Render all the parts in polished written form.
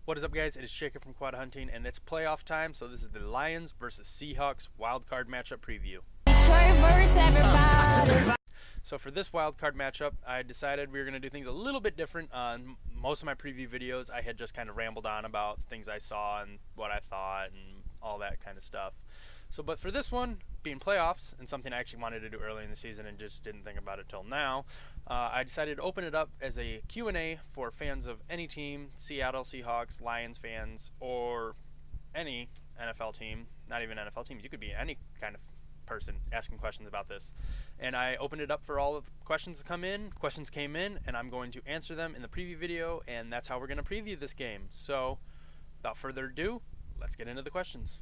What is up, guys? It is Jacob from QuadHunting, and it's playoff time, so this is the Lions versus Seahawks wildcard matchup preview. So for this wildcard matchup, I decided we were going to do things a little bit different. On most of my preview videos, I had just kind of rambled on about things I saw and what I thought and all that kind of stuff. But for this one, being playoffs, and something I actually wanted to do early in the season and just didn't think about it till now, I decided to open it up as a Q&A for fans of any team, Seattle Seahawks, Lions fans, or any NFL team, not even NFL teams. You could be any kind of person asking questions about this. And I opened it up for all of the questions to come in. Questions came in, and I'm going to answer them in the preview video, and that's how we're going to preview this game. So without further ado, let's get into the questions.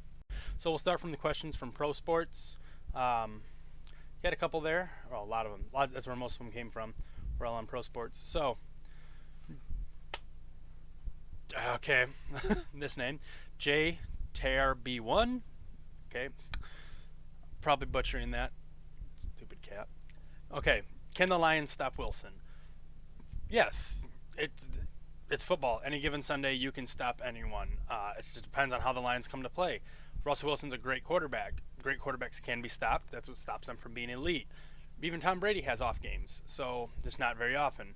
So we'll start from the questions from Pro Sports. You had a couple there, well, a lot of them. That's where most of them came from. We're all on Pro Sports. So, okay, this name, JTRB1. Okay, probably butchering that. Stupid cat. Okay, can the Lions stop Wilson? Yes, it's football. Any given Sunday, you can stop anyone. It just depends on how the Lions come to play. Russell Wilson's a great quarterback. Great quarterbacks can be stopped. That's what stops them from being elite. Even Tom Brady has off games, so just not very often.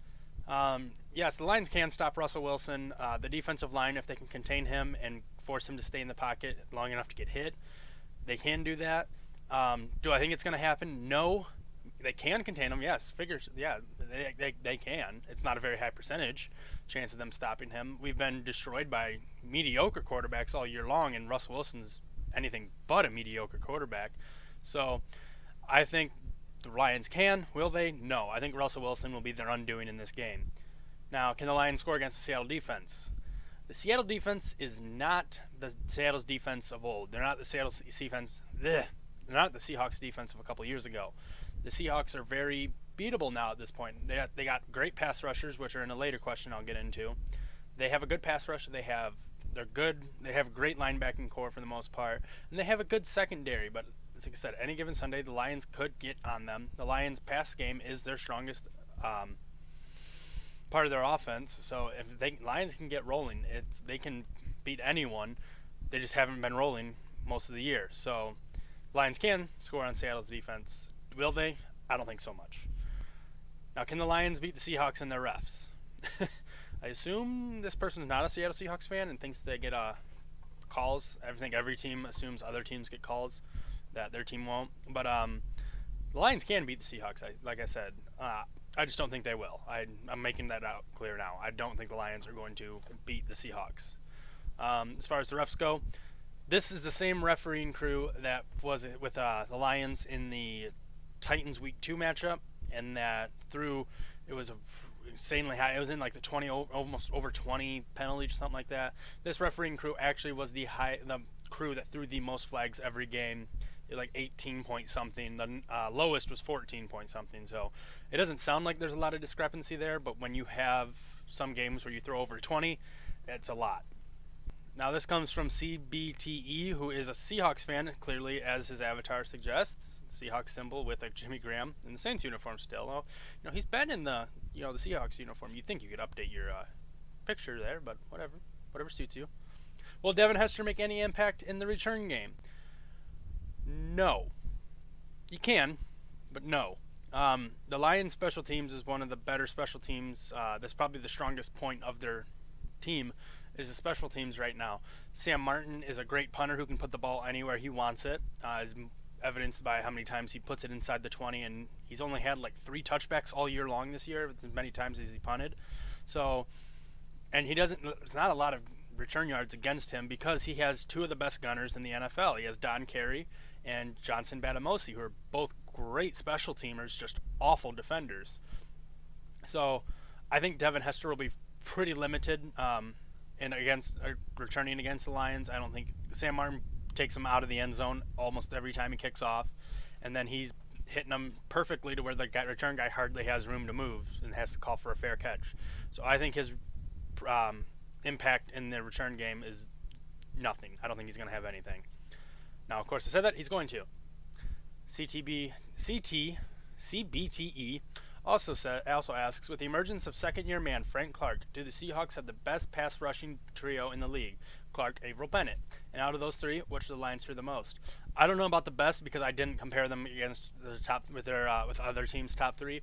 Yes, the Lions can stop Russell Wilson. The defensive line, if they can contain him and force him to stay in the pocket long enough to get hit, they can do that. Do I think it's going to happen? No. They can contain him, yes. Yeah, they can. It's not a very high percentage chance of them stopping him. We've been destroyed by mediocre quarterbacks all year long, and Russell Wilson's anything but a mediocre quarterback. So I think the Lions can. Will they? No. I think Russell Wilson will be their undoing in this game. Now, can the Lions score against the Seattle defense? The Seattle defense is not the Seattle's defense of old. They're not the Seattle defense. They're not the Seahawks defense of a couple years ago. The Seahawks are very beatable now at this point. They got great pass rushers, which are in a later question I'll get into. They have a good pass rush. They're good. They have a great linebacking core for the most part, and they have a good secondary. But like I said, any given Sunday, the Lions could get on them. The Lions' pass game is their strongest part of their offense. So if Lions can get rolling, they can beat anyone. They just haven't been rolling most of the year. So Lions can score on Seattle's defense. Will they? I don't think so much. Now, can the Lions beat the Seahawks and their refs? I assume this person's not a Seattle Seahawks fan and thinks they get calls. I think every team assumes other teams get calls that their team won't. But the Lions can beat the Seahawks, like I said. I just don't think they will. I'm making that out clear now. I don't think the Lions are going to beat the Seahawks. As far as the refs go, this is the same refereeing crew that was with the Lions in the Titans Week 2 matchup, and that it was insanely high. It was in like the 20, almost over 20 penalties or something like that. This refereeing crew actually was the crew that threw the most flags every game, like 18 point something. The lowest was 14 point something. So it doesn't sound like there's a lot of discrepancy there, but when you have some games where you throw over 20, it's a lot. Now this comes from CBTE, who is a Seahawks fan, clearly, as his avatar suggests. Seahawks symbol with a Jimmy Graham in the Saints uniform still. Well, he's been in the the Seahawks uniform. You'd think you could update your picture there, but whatever suits you. Will Devin Hester make any impact in the return game? No. He can, but no. The Lions special teams is one of the better special teams. That's probably the strongest point of their team. Is the special teams right now. Sam Martin is a great punter who can put the ball anywhere he wants it, as evidenced by how many times he puts it inside the 20, and he's only had like 3 touchbacks all year long this year, as many times as he punted. So, and there's not a lot of return yards against him because he has 2 of the best gunners in the NFL. He has Don Carey and Johnson Batamosi, who are both great special teamers, just awful defenders. So, I think Devin Hester will be pretty limited. And returning against the Lions, I don't think Sam Martin takes him out of the end zone almost every time he kicks off, and then he's hitting them perfectly to where the return guy hardly has room to move and has to call for a fair catch. So I think his impact in the return game is nothing. I don't think he's going to have anything. Now, of course, I said that he's going to. CBTE Also asks, with the emergence of second-year man Frank Clark, do the Seahawks have the best pass rushing trio in the league? Clark, Averill, Bennett. And out of those three, which do the Lions fear the most? I don't know about the best because I didn't compare them against the top with other teams' top three.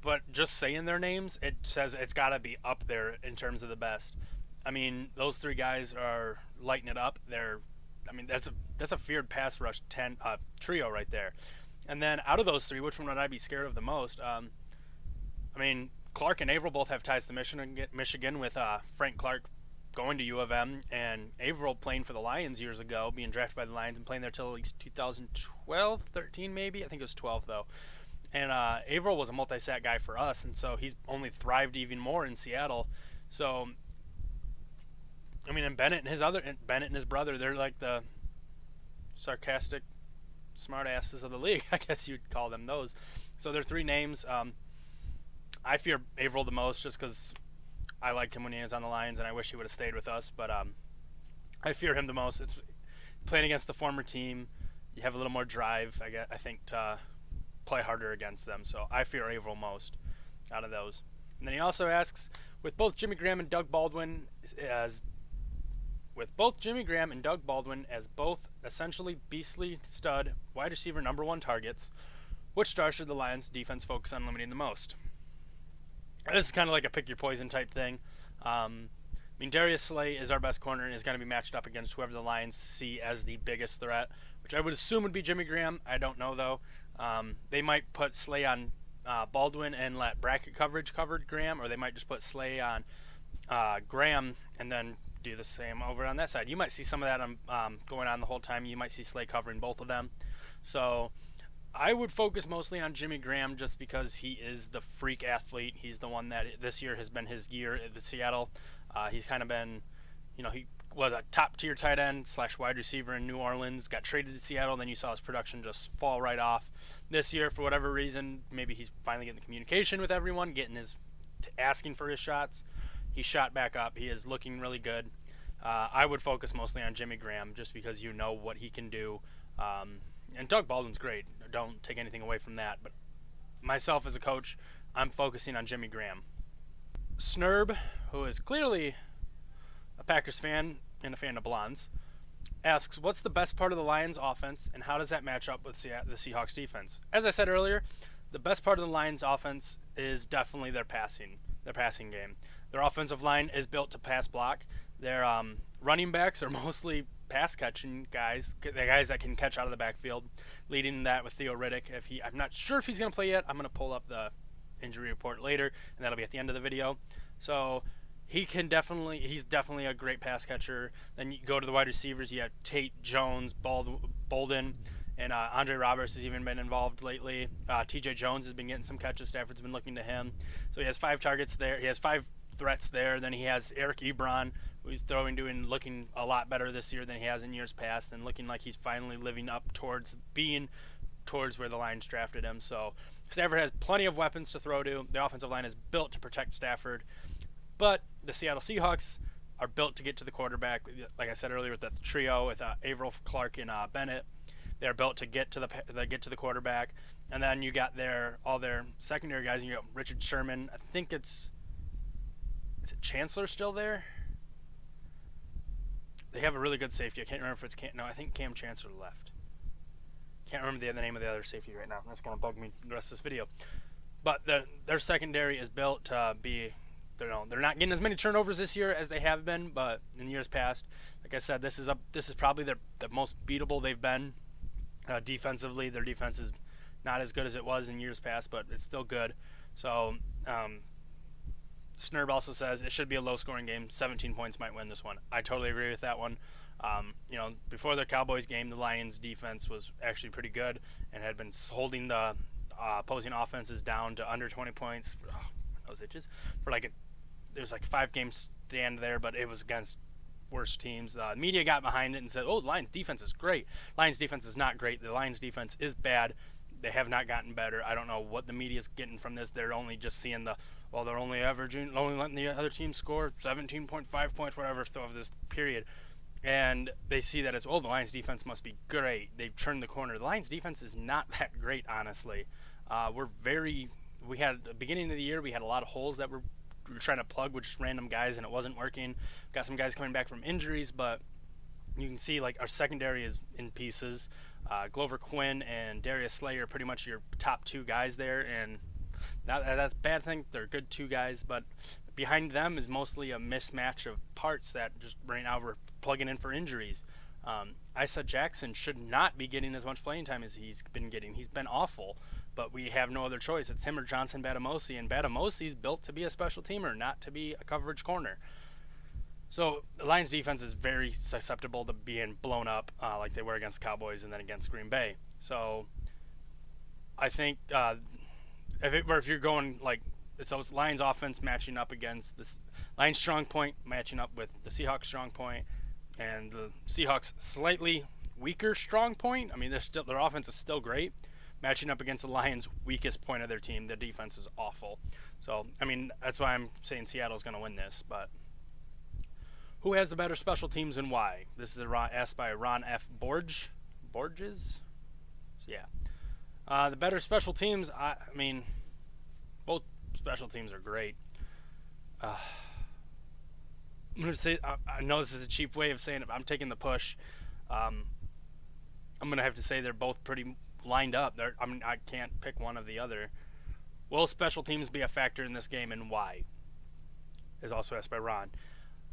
But just saying their names, it says it's got to be up there in terms of the best. I mean, those three guys are lighting it up. That's a feared pass rush trio right there. And then out of those three, which one would I be scared of the most? Clark and Averill both have ties to Michigan with Frank Clark going to U of M and Averill playing for the Lions years ago, being drafted by the Lions and playing there till at least 2012, 13 maybe. I think it was 12 though. And Averill was a multi-sack guy for us, and so he's only thrived even more in Seattle. So, and Bennett and his brother, they're like the sarcastic smart asses of the league, I guess you'd call them those. So they're three names. I fear Averill the most just because I liked him when he was on the Lions, and I wish he would have stayed with us. But I fear him the most. It's playing against the former team. You have a little more drive, I think, to play harder against them. So I fear Averill most out of those. And then he also asks, with both Jimmy Graham and Doug Baldwin as both essentially beastly stud wide receiver number one targets, which star should the Lions defense focus on limiting the most? This is kind of like a pick your poison type thing. Darius Slay is our best corner and is going to be matched up against whoever the Lions see as the biggest threat, which I would assume would be Jimmy Graham. I don't know though. They might put Slay on Baldwin and let bracket coverage cover Graham, or they might just put Slay on Graham and then do the same over on that side. You might see some of that going on the whole time. You might see Slay covering both of them. So I would focus mostly on Jimmy Graham just because he is the freak athlete. He's the one that this year has been his year at the Seattle. He's kind of been, he was a top-tier tight end / wide receiver in New Orleans, got traded to Seattle, and then you saw his production just fall right off. This year, for whatever reason, maybe he's finally getting the communication with everyone, asking for his shots. He shot back up. He is looking really good. I would focus mostly on Jimmy Graham just because you know what he can do. And Doug Baldwin's great. Don't take anything away from that. But myself as a coach, I'm focusing on Jimmy Graham. Snurb, who is clearly a Packers fan and a fan of blondes, asks, what's the best part of the Lions offense and how does that match up with the Seahawks defense? As I said earlier, the best part of the Lions offense is definitely their passing game. Their offensive line is built to pass block. Their running backs are mostly pass-catching guys, the guys that can catch out of the backfield, leading that with Theo Riddick. I'm not sure if he's going to play yet. I'm going to pull up the injury report later, and that'll be at the end of the video. So he's definitely a great pass catcher. Then you go to the wide receivers. You have Tate, Jones, Bolden, and Andre Roberts has even been involved lately. TJ Jones has been getting some catches. Stafford's been looking to him. So he has 5 targets there. He has 5 threats there. Then he has Eric Ebron, who's looking a lot better this year than he has in years past, and looking like he's finally living up towards where the Lions drafted him. So Stafford has plenty of weapons to throw to. The offensive line is built to protect Stafford, but the Seattle Seahawks are built to get to the quarterback. Like I said earlier, with the trio with Averill, Clark, and Bennett, they're built to get to the quarterback. And then you got all their secondary guys. And you got Richard Sherman. I think is it Chancellor still there? They have a really good safety. I can't remember if it's I think Cam Chancellor left. Can't remember the name of the other safety right now. That's going to bug me the rest of this video. But their secondary is built to be, they're not getting as many turnovers this year as they have been, but in years past, like I said, this is probably the most beatable they've been defensively. Their defense is not as good as it was in years past, but it's still good. So Snurb also says it should be a low-scoring game. 17 points might win this one. I totally agree with that one. Before the Cowboys game, the Lions' defense was actually pretty good and had been holding the opposing offenses down to under 20 points. Those itches. There's like a 5-game stand there, but it was against worse teams. The media got behind it and said, "Oh, the Lions' defense is great." Lions' defense is not great. The Lions' defense is bad. They have not gotten better. I don't know what the media's getting from this. They're only just seeing they're only letting the other team score 17.5 points, whatever, of this period. And they see that as, the Lions defense must be great. They've turned the corner. The Lions defense is not that great, honestly. We're very we had at the beginning of the year, we had a lot of holes that we were trying to plug with just random guys, and it wasn't working. Got some guys coming back from injuries, but you can see like our secondary is in pieces. Glover Quinn and Darius Slay are pretty much your top two guys there, and that's a bad thing. They're good two guys, but behind them is mostly a mismatch of parts that just right now we're plugging in for injuries. Isa Jackson should not be getting as much playing time as he's been getting. He's been awful, but we have no other choice. It's him or Johnson Batamosi, and Batamosi's built to be a special teamer, not to be a coverage corner. So the Lions defense is very susceptible to being blown up like they were against Cowboys and then against Green Bay. So I think if you're going like it's those Lions offense matching up against the Lions strong point matching up with the Seahawks strong point, and the Seahawks slightly weaker strong point. I mean, their offense is still great. Matching up against the Lions' weakest point of their team, their defense is awful. So I mean, that's why I'm saying Seattle's going to win this, but. Who has the better special teams and why? This is asked by Ron F. Borges? Yeah. The better special teams, I mean, both special teams are great. I'm going to say, I know this is a cheap way of saying it, but I'm taking the push. I'm going to have to say they're both pretty lined up. I can't pick one of the other. Will special teams be a factor in this game and why? Is also asked by Ron.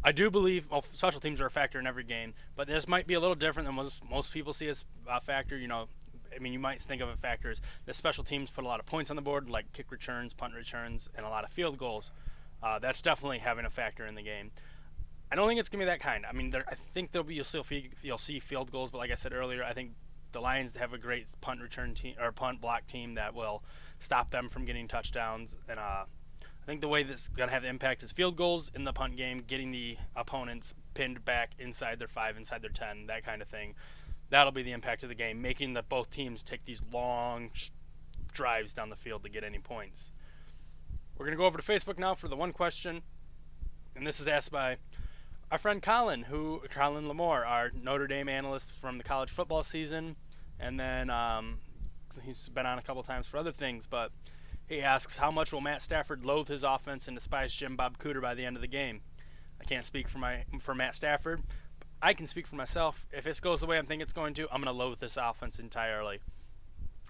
I do believe special teams are a factor in every game, but this might be a little different than most people see as a factor. You know, I mean, you might think of a factor as the special teams put a lot of points on the board, like kick returns, punt returns, and a lot of field goals. That's definitely having a factor in the game. I don't think it's gonna be that kind. I mean, I think you'll see field goals, but like I said earlier, I think the Lions have a great punt return team or punt block team that will stop them from getting touchdowns, and I think the way this is going to have the impact is field goals in the punt game, getting the opponents pinned back inside their 5, inside their 10, that kind of thing. That'll be the impact of the game, making both teams take these long drives down the field to get any points. We're going to go over to Facebook now for the one question, and this is asked by our friend Colin Lamore, our Notre Dame analyst from the college football season, and then he's been on a couple times for other things, but he asks, how much will Matt Stafford loathe his offense and despise Jim Bob Cooter by the end of the game? I can't speak for Matt Stafford. I can speak for myself. If this goes the way I think it's going to, I'm going to loathe this offense entirely.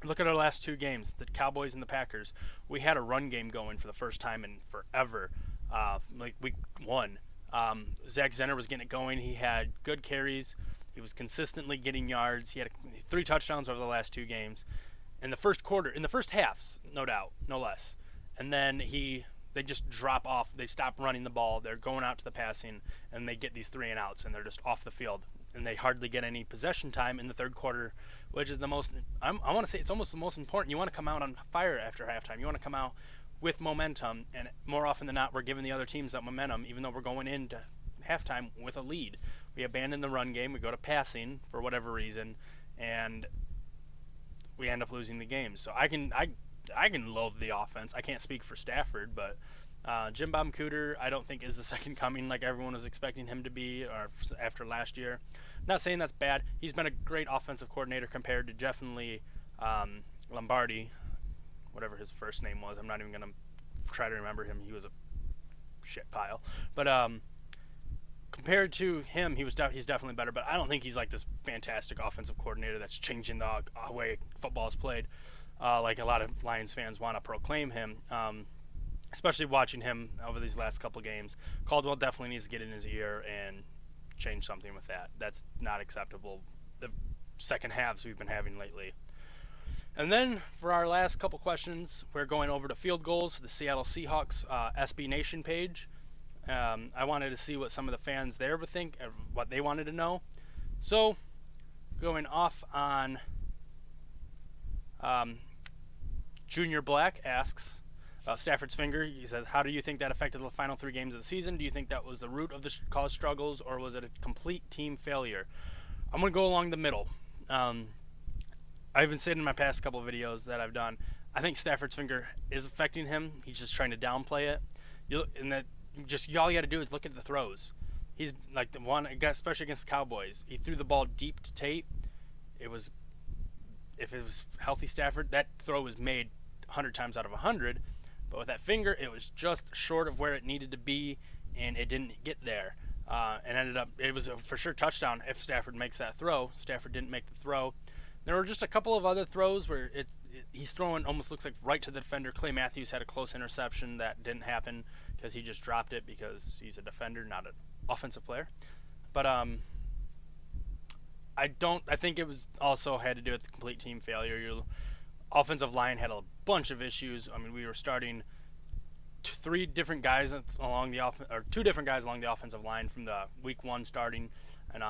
Look at our last two games, the Cowboys and the Packers. We had a run game going for the first time in forever, like week 1. Zach Zenner was getting it going. He had good carries. He was consistently getting yards. He had 3 touchdowns over the last 2 games. In the first halves, no doubt, no less. And then they just drop off. They stop running the ball. They're going out to the passing, and they get these 3 and outs, and they're just off the field. And they hardly get any possession time in the third quarter, which is the most. I want to say it's almost the most important. You want to come out on fire after halftime. You want to come out with momentum, and more often than not, we're giving the other teams that momentum, even though we're going into halftime with a lead. We abandon the run game. We go to passing for whatever reason, and we end up losing the game. So I can loathe the offense. I can't speak for Stafford, but Jim Bob Cooter I don't think is the second coming like everyone was expecting him to be or after last year. Not saying that's bad. He's been a great offensive coordinator compared to definitely Lombardi, whatever his first name was. I'm not even going to try to remember him. He was a shit pile. But compared to him, he's definitely better, but I don't think he's like this fantastic offensive coordinator that's changing the way football is played, like a lot of Lions fans want to proclaim him, especially watching him over these last couple games. Caldwell definitely needs to get in his ear and change something with that. That's not acceptable, the second halves we've been having lately. And then for our last couple questions, we're going over to field goals, the Seattle Seahawks SB Nation page. I wanted to see what some of the fans there would think, what they wanted to know. So, going off on Junior Black asks about Stafford's finger. He says, how do you think that affected the final 3 games of the season? Do you think that was the root of the college struggles, or was it a complete team failure? I'm going to go along the middle. I've been saying in my past couple of videos that I've done, I think Stafford's finger is affecting him. He's just trying to downplay it. All you got to do is look at the throws. He's like the one, especially against the Cowboys. He threw the ball deep to Tate. If it was healthy Stafford, that throw was made 100 times out of 100. But with that finger, it was just short of where it needed to be, and it didn't get there. And ended up, it was a for sure touchdown if Stafford makes that throw. Stafford didn't make the throw. There were just a couple of other throws where he's throwing almost looks like right to the defender. Clay Matthews had a close interception that didn't happen because he just dropped it because he's a defender, not an offensive player. But I think it was also had to do with the complete team failure. Your offensive line had a bunch of issues. I mean, we were starting two different guys along the offensive line from the week 1 starting, and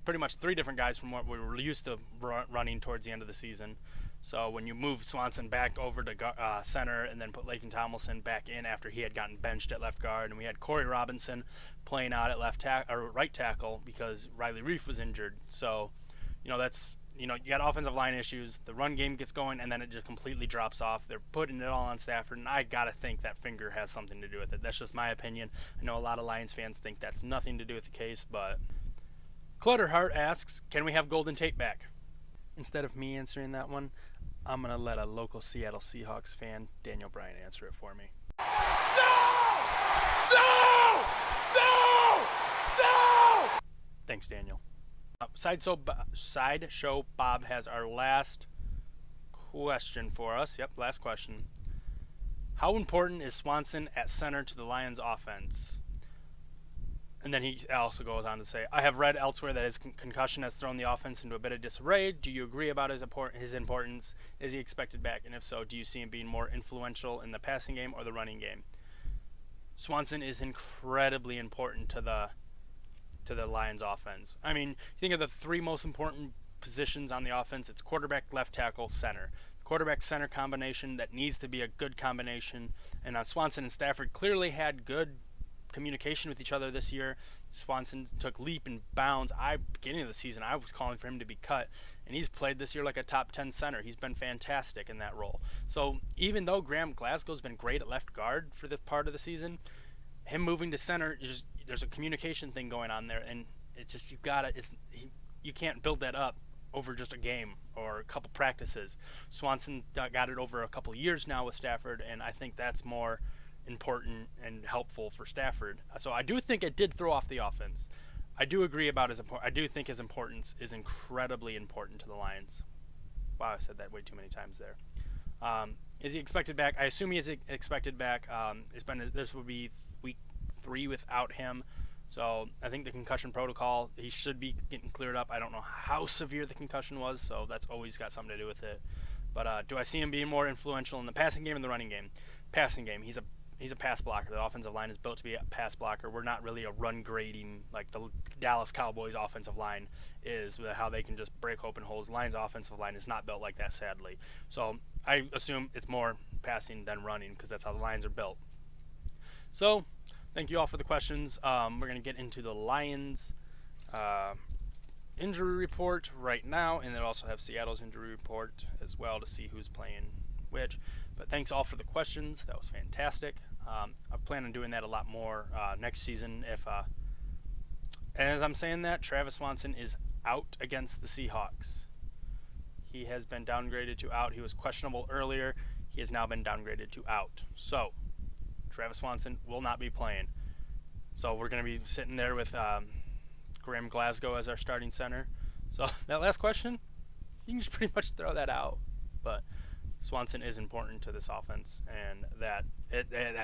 pretty much 3 different guys from what we were used to running towards the end of the season. So when you move Swanson back over to center and then put Laken Tomlinson back in after he had gotten benched at left guard, and we had Corey Robinson playing out at right tackle because Riley Reif was injured. So, that's you got offensive line issues. The run game gets going, and then it just completely drops off. They're putting it all on Stafford, and I gotta think that finger has something to do with it. That's just my opinion. I know a lot of Lions fans think that's nothing to do with the case, but Clutterheart asks, can we have Golden Tate back? Instead of me answering that one, I'm going to let a local Seattle Seahawks fan, Daniel Bryan, answer it for me. No! No! No! No! Thanks, Daniel. Sideshow Bob has our last question for us. Yep, last question. How important is Swanson at center to the Lions' offense? And then he also goes on to say, I have read elsewhere that his concussion has thrown the offense into a bit of disarray. Do you agree about his importance? Is he expected back? And if so, do you see him being more influential in the passing game or the running game? Swanson is incredibly important to the Lions offense. I mean, you think of the 3 most important positions on the offense, it's quarterback, left tackle, center. The quarterback center combination, that needs to be a good combination. And Swanson and Stafford clearly had good communication with each other this year. Swanson took leap and bounds. Beginning of the season, I was calling for him to be cut, and he's played this year like a top 10 center. He's been fantastic in that role. So even though Graham Glasgow's been great at left guard for this part of the season, him moving to center, there's a communication thing going on there, and it's just you can't build that up over just a game or a couple practices. Swanson got it over a couple years now with Stafford, and I think that's more important and helpful for Stafford. So I do think it did throw off the offense. I do agree about I do think his importance is incredibly important to the Lions. Wow, I said that way too many times there. Is he expected back? I assume he is expected back. This will be week 3 without him. So I think the concussion protocol, he should be getting cleared up. I don't know how severe the concussion was, so that's always got something to do with it. But do I see him being more influential in the passing game and the running game? Passing game, he's a pass blocker. The offensive line is built to be a pass blocker. We're not really a run grading like the Dallas Cowboys offensive line is, with how they can just break open holes. Lions offensive line is not built like that, sadly. So I assume it's more passing than running because that's how the Lions are built. So thank you all for the questions. We're going to get into the Lions injury report right now, and then also have Seattle's injury report as well to see who's playing which. But thanks all for the questions. That was fantastic. I plan on doing that a lot more next season. And as I'm saying that, Travis Swanson is out against the Seahawks. He has been downgraded to out. He was questionable earlier. He has now been downgraded to out. So Travis Swanson will not be playing. So we're going to be sitting there with Graham Glasgow as our starting center. So that last question, you can just pretty much throw that out. But Swanson is important to this offense, and that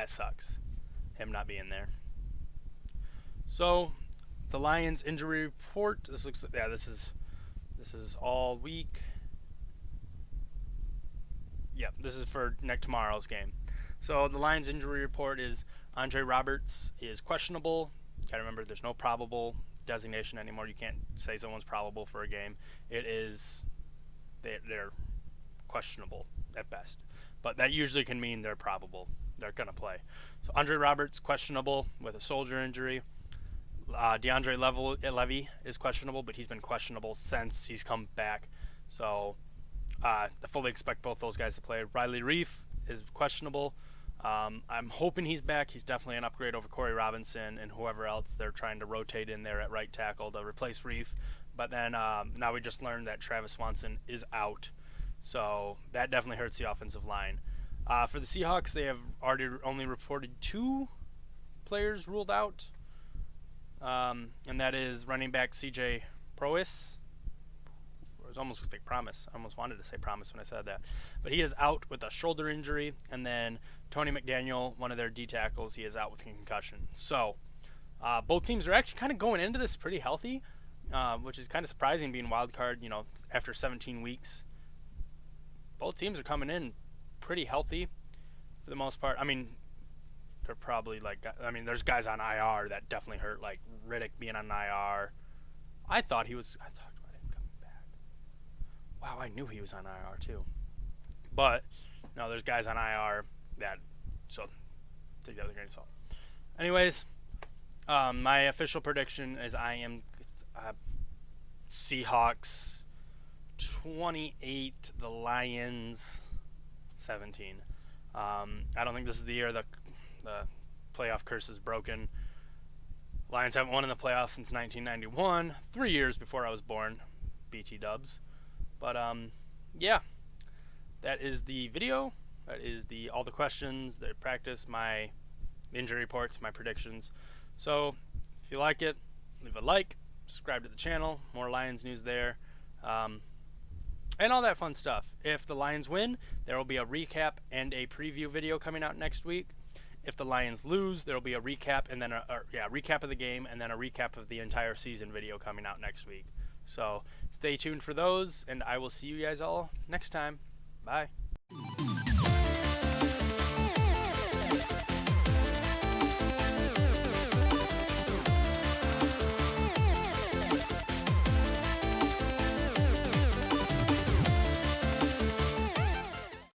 sucks, him not being there. So the Lions injury report. This is all week. Yeah, this is for tomorrow's game. So the Lions injury report is Andre Roberts is questionable. You gotta remember, there's no probable designation anymore. You can't say someone's probable for a game. It is they're questionable at best, but that usually can mean they're probable. They're gonna play. So Andre Roberts questionable with a shoulder injury. DeAndre Levy is questionable, but he's been questionable since he's come back. So I fully expect both those guys to play. Riley Reif is questionable. I'm hoping he's back. He's definitely an upgrade over Corey Robinson and whoever else they're trying to rotate in there at right tackle to replace Reif. But then now we just learned that Travis Swanson is out. So that definitely hurts the offensive line. For the Seahawks, they have already only reported 2 players ruled out, and that is running back CJ Prois. It was almost like Promise. I almost wanted to say Promise when I said that. But he is out with a shoulder injury, and then Tony McDaniel, one of their D tackles, he is out with a concussion. So both teams are actually kind of going into this pretty healthy, which is kind of surprising being wild card, after 17 weeks. Both teams are coming in pretty healthy for the most part. I mean, they're probably there's guys on IR that definitely hurt, like Riddick being on IR. I thought he was. I talked about him coming back. Wow, I knew he was on IR too. But no, there's guys on IR that. So take that with a grain of salt. Anyways, my official prediction is I am Seahawks 28, the Lions 17. I don't think this is the year the playoff curse is broken. Lions haven't won in the playoffs since 1991, 3 years before I was born. BT Dubs. But yeah, that is the video. That is all the questions, the practice, my injury reports, my predictions. So if you like it, leave a like, subscribe to the channel. More Lions news there. And all that fun stuff. If the Lions win, there will be a recap and a preview video coming out next week. If the Lions lose, there will be a recap and then recap of the game and then a recap of the entire season video coming out next week. So stay tuned for those, and I will see you guys all next time. Bye.